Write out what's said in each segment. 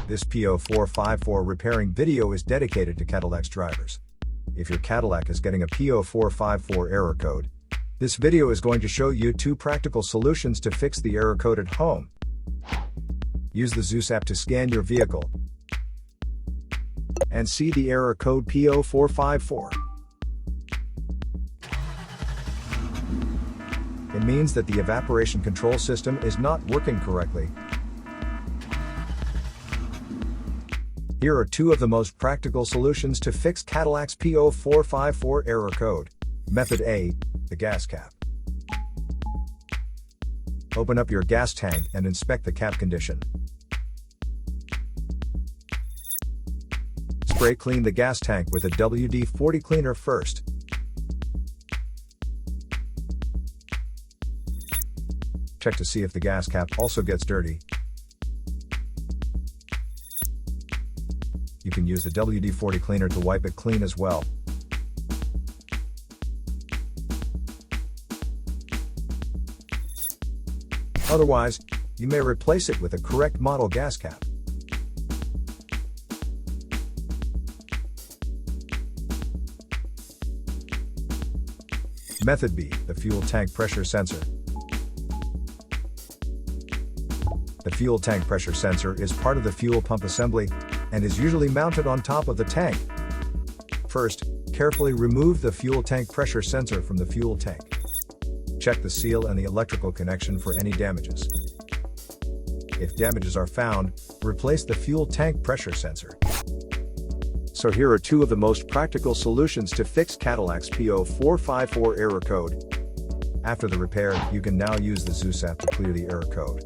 This P0454 repairing video is dedicated to Cadillac's drivers. If your Cadillac is getting a P0454 error code, this video is going to show you 2 practical solutions to fix the error code at home. Use the Zeus app to scan your vehicle and see the error code P0454. It means that the evaporation control system is not working correctly. Here are 2 of the most practical solutions to fix Cadillac's P0454 error code. Method A, the gas cap. Open up your gas tank and inspect the cap condition. Spray clean the gas tank with a WD-40 cleaner first. Check to see if the gas cap also gets dirty. You can use the WD-40 cleaner to wipe it clean as well. Otherwise, you may replace it with a correct model gas cap. Method B, the fuel tank pressure sensor. The fuel tank pressure sensor is part of the fuel pump assembly and is usually mounted on top of the tank. First, carefully remove the fuel tank pressure sensor from the fuel tank. Check the seal and the electrical connection for any damages. If damages are found, replace the fuel tank pressure sensor. So here are 2 of the most practical solutions to fix Cadillac's P0454 error code. After the repair, you can now use the Zeus app to clear the error code.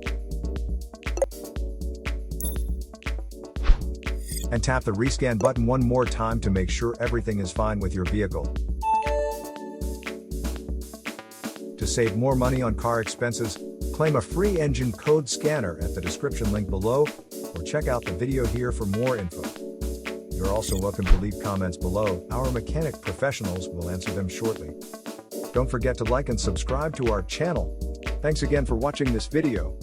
And tap the rescan button one more time to make sure everything is fine with your vehicle. To save more money on car expenses, claim a free engine code scanner at the description link below, or check out the video here for more info. You're also welcome to leave comments below. Our mechanic professionals will answer them shortly. Don't forget to like and subscribe to our channel. Thanks again for watching this video.